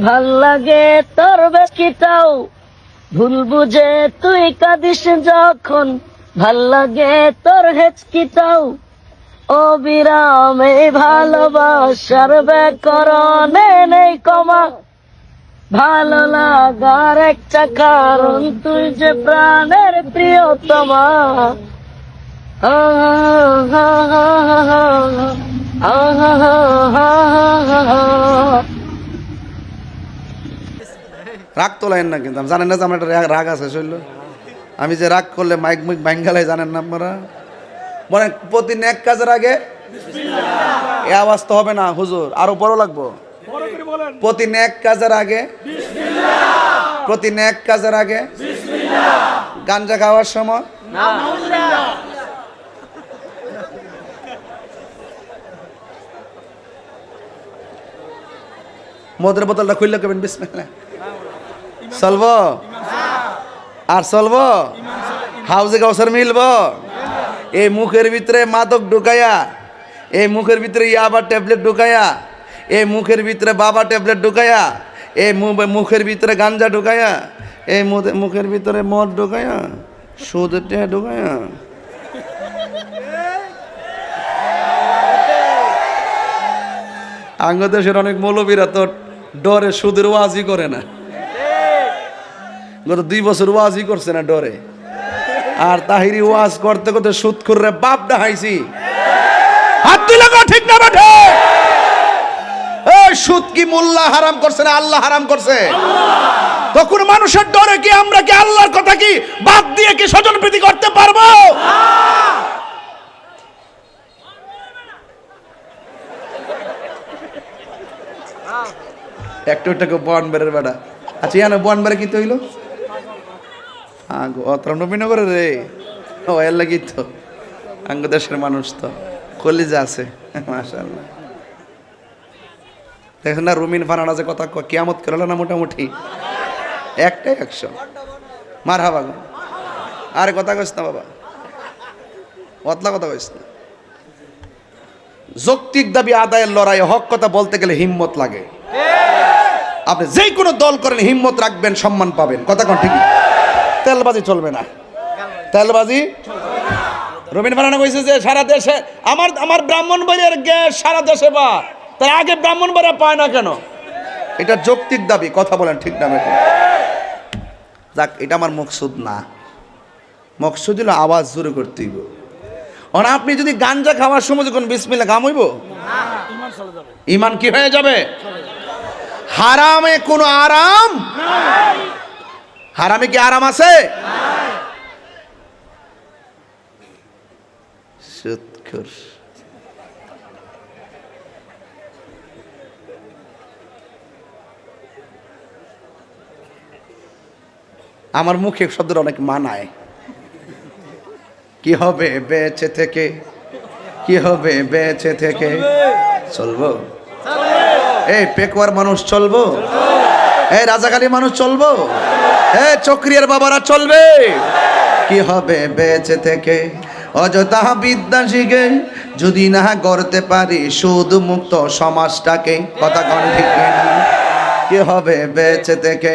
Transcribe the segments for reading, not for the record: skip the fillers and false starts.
ভাল লাগে তোর বেশকিটাও, ভুল বুঝে তুই কাঁদিস যখন, ভাল লাগে তোর হেঁচকিটাও। অবিরাম এই ভালোবাসার ব্যাকরণে নেই কমা, ভালো লাগার একটা কারণ তুই যে প্রাণের প্রিয়তমা। রাগ তোলেন না, কিন্তু জানেন না যে আমার একটা রাগ আছে শৈল। আমি যে রাগ করলে মাইক মুইক ভাঙ্গালাই জানেন না আপনারা। বলেন প্রতি নেক কাজের আগে এ আওয়াজ তো হবে না হুজুর, আরো বড় লাগবো। প্রতি নেক কাজের আগে, প্রতি নেক কাজের আগে গাঞ্জা খাওয়ার সময় মদের বোতলটা খুললে কেবেন বিসমিল্লাহ। চলবো আর চলবো, হাউজে কাউসার মিলবো। এই মুখের ভিতরে মাদক ঢুকাইয়া, এই মুখের ভিতরে ইয়াবা ট্যাবলেট ঢুকাইয়া, এই মুখের ভিতরে বাবা ট্যাবলেট ঢুকাইয়া, এই মুখের ভিতরে গাঞ্জা ঢুকাইয়া, এই মুখের ভিতরে মদ ঢুকাইয়া, সুদটা ঢুকাইয়া, আঙ্গদেশের অনেক মৌলবীরা তো ডরে সুদের ওয়াজই করে না। গত 2 বছর ওয়াজই করছে না ডরে। আর তাহিরি ওয়াজ করতে করতে সুদ করে বাপ ডাহাইছি। হাত দিলে ঠিক না বেঠে? এই সুদ কি মোল্লা হারাম করছে না আল্লাহ হারাম করছে? তখন মানুষের ডরে কি আমরা কি আল্লাহর কথা কি বাদ দিয়ে কি স্বজন প্রীতি করতে পারবো? একটু একটু বন বেড়ের বেড়া। আচ্ছা ইয়ানো বন বেড়ে কি তৈল অত নবীনগরে রে, ও এর লাগি তো আঙ্গ দেশের মানুষ তো কলিজা আছে মাশাআল্লাহ। দেখেন না রুমিন ফানানা যে কথা কিয়ামত করল না মোটামুটি একটাই 100 মার হাবা। আরে কথা কইস না বাবা, অতলা কথা কইস না। যৌক্তিক দাবি আদায়ের লড়াই, হক কথা বলতে গেলে হিম্মত লাগে। আপনি যে কোনো দল করেন হিম্মত রাখবেন, সম্মান পাবেন। কথা কোন ঠিকই, তেলবাজি চলবে না, তেলবাজি। রবীন ফারানা কইছে যে সারা দেশে আমার ব্রাহ্মণবাড়িয়ার গ্যাস সারা দেশে বা তার আগে ব্রাহ্মণবাড়িয়া পায় না কেন? এটা যৌক্তিক দাবি, কথা বলেন ঠিক না বেঠিক? যাক, এটা আমার মকসুদ না। মকসুদ হলো আওয়াজ জোরে করতে হইব। আপনি যদি গাঞ্জা খাওয়ার সময় যখন বিসমিল্লাহ কাম হইব, ইমান কি হয়ে যাবে? হারামে কোনো আরাম নাই। হারামে কি আরাম আছে? সুদখোর। আমার মুখে শব্দটা অনেক মানায়। কি হবে বেঁচে থেকে, কি হবে বেঁচে থেকে? চলবো এই পেকুয়ার মানুষ চলবো, এই রাজাকালী মানুষ চলবো, এই চক্রিয়ার বাবারা চলবে। কি হবে বেঁচে থেকে? অযথা বিদ্যা শিখে যদি না গড়তে পারি সুদ মুক্ত সমাজটাকে। কথা কোন ঠিক না? কি হবে বেঁচে থেকে?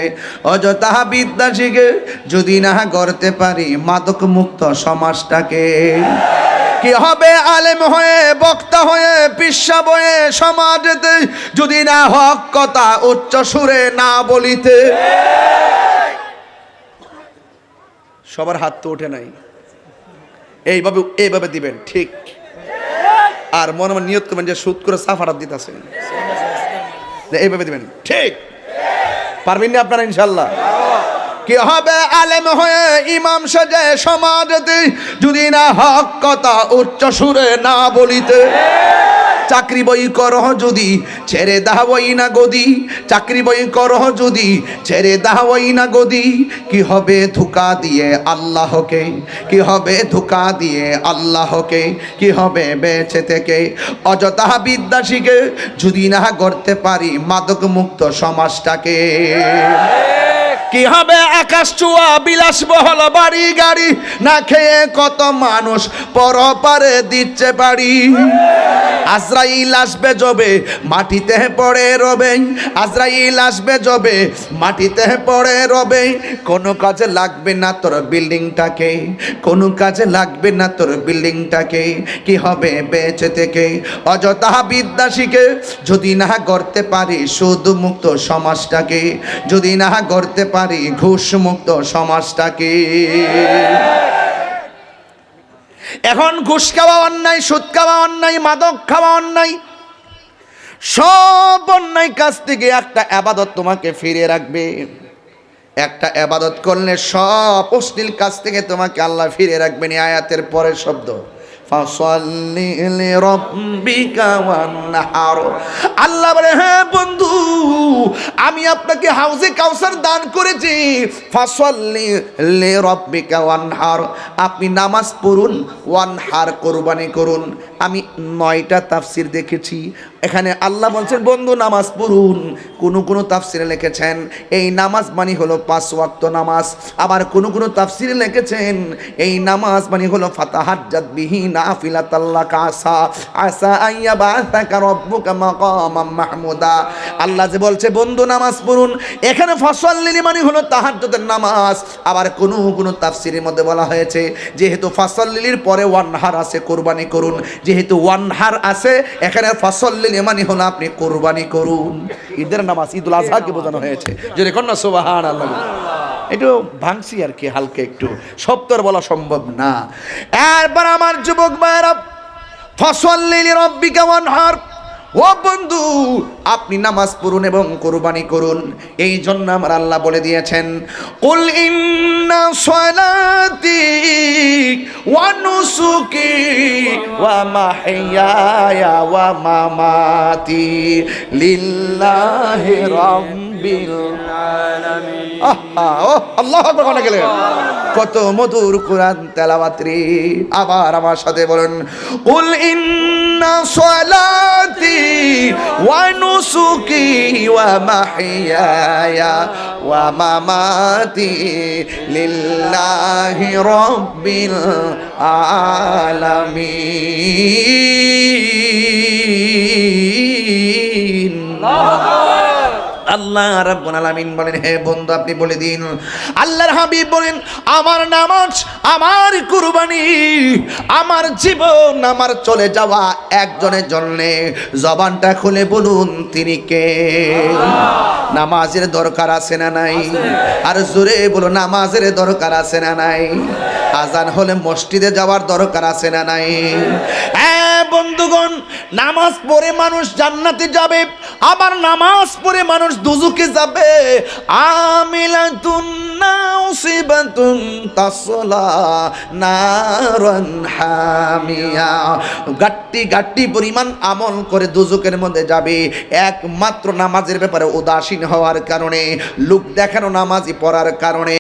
অযথা বিদ্যা শিখে যদি না গড়তে পারি মাদক মুক্ত সমাজটাকে। কি হবে আলেম হয়ে বক্তা হয়ে পিসা বয়ে সমাজেতে যদি না হক কথা উচ্চ সুরে না বলিতে। সবার হাত তো ওঠে নাই, এইভাবে দিবেন ঠিক। আর মনে মনে নিয়ত করবেন যে সুদ করে সাফারাত দিতেছে, এইভাবে দিবেন ঠিক। পারবেন না আপনারা ইনশাল্লাহ? কি হবে আলেম হয়ে ইমাম সাজে সমাজে যদি না হক কথা উচ্চ সুরে না বলিতে। চাকরি বই করহ যদি ছেড়ে দাওয়াই না গদি, চাকরি বই করহ যদি ছেড়ে দাওয়াই না গদি। কি হবে ধোঁকা দিয়ে আল্লাহকে, কি হবে ধোঁকা দিয়ে আল্লাহকে। কি হবে বেঁচে থেকে? অযথা বিদ্যা শিখে যদি না গড়তে পারি মাদক মুক্ত সমাজটাকে। কি হবে আকাশ চুয়া বিলাসবহল বাড়ি গাড়ি না খেয়ে কত মানুষ পরপারে দিচ্ছে বাড়ি। আজরাইল আসবে যবে মাটিতে পড়ে রবে, আজরাইল আসবে যবে মাটিতে পড়ে রবে, কোনো কাজে লাগবে না তোর বিল্ডিংটাকে, কোনো কাজে লাগবে না তোর বিল্ডিংটাকে। কি হবে বেঁচে থেকে? অযথা বিদ্যা শিখে যদি না করতে পারি সুদ মুক্ত সমাজটাকে, যদি না করতে পারি ঘুষ মুক্ত সমাজটাকে। এখন ঘুষ খাওয়া অন্যায়, সুদ খাওয়া অন্যায়, মাদক খাওয়া অন্যায়, সব অন্যায় কাজ থেকে একটা ইবাদত তোমাকে ফিরে রাখবে। একটা ইবাদত করলে সব অশ্লীল কাজ থেকে তোমাকে আল্লাহ ফিরে রাখবেন। এই আয়াতের পরের শব্দ ফাসাল্লি লিরাব্বিকা ওয়ানহার। আল্লাহ বলে হ্যাঁ বন্ধু, আমি আপনাকে হাউজে কাউসার দান করেছি। ফাসাল্লি লিরাব্বিকা ওয়ানহার, আপনি নামাজ পড়ুন, ওয়ানহার কুরবানি করুন। আমি 9টা তাফসির দেখেছি, এখানে আল্লাহ বলছেন বন্ধু নামাজ পড়ুন। কোন তাফসিরে লিখেছেন এই নামাজ মানে হলো 5 ওয়াক্ত নামাজ। আবার কোন তাফসিরে লিখেছেন এই নামাজ মানে হলো ফাতাহাজ্জাত বিহি নাফিলাতাল্লাকা আসা আসা আইয়াবাসাকা রাব্বুকা মাকামাম মাহমুদা। আল্লাহ যে বলছে বন্ধু নামাজ পড়ুন, এখানে ফাসাল্লি মানে হলো তাহাজ্জুদের নামাজ। আবার কোন তাফসিরের মধ্যে বলা হয়েছে যেহেতু ফাসাল্লির পরে ওয়ানহার আছে কুরবানি করুন, যেহেতু ওয়ানহার আছে এখানে ফাসাল্লি মানে হলো আপনি কুরবানি করুন। ঈদের নামাজ ঈদুল আজহাকে বোঝানো হয়েছে। যদি কন্যা সুবহানাল্লাহ, একটু ভাঙছি আর কি হালকা, একটু সপ্তর বলা সম্ভব না। এরপর আমার যুবক ভাইরা, ফাসাল্লি লিরাব্বিকা ওয়ানহার, ও বন্ধু আপনি নামাজ পড়ুন এবং কুরবানি করুন। এই জন্য আমার আল্লাহ বলে দিয়েছেন কুল ইন্না সলাতি ওয়া নুসুকি ওয়া মাহইয়ায়া ওয়া মামাতি লিল্লাহি রাব্বিল আলামিন। আল্লাহু আকবার বলে গেলেন, কত মধুর কোরআন তেলাওয়াত রে। আবার আমার সাথে বলেন কুল ইন্না সলাতি ওয়া নুসুকি ওয়া মাহইয়ায়া ওয়া মামাতি লিল্লাহি রাব্বিল আলামিন। আল্লাহ রাব্বুল আলামিন বলেন হে বন্ধু আপনি বলে দিন, আল্লাহর হাবিব বলেন আমার নামাজ, আমার কুরবানি, আমার জীবন, আমার চলে যাওয়া একজনের জন্য। জবানটা খুলে বলুন তিনি কে? নামাজের দরকার আছে না নাই? আর জোরে বলুন নামাজের দরকার আছে না নাই? আজান হলে মসজিদে যাওয়ার দরকার আছে না নাই? বন্ধুগণ, নামাজ পড়ে মানুষ জান্নাতে যাবে, আবার নামাজ পড়ে মানুষ দুজুকে যাবে। আমিলাতুন নাসিবাতুন তাসলা নারান হামিয়া, গাট্টি পরিমাণ আমল করে দুজুকের মধ্যে যাবে একমাত্র নামাজের ব্যাপারে উদাসীন হওয়ার কারণে, লোক দেখানো নামাজি পড়ার কারণে।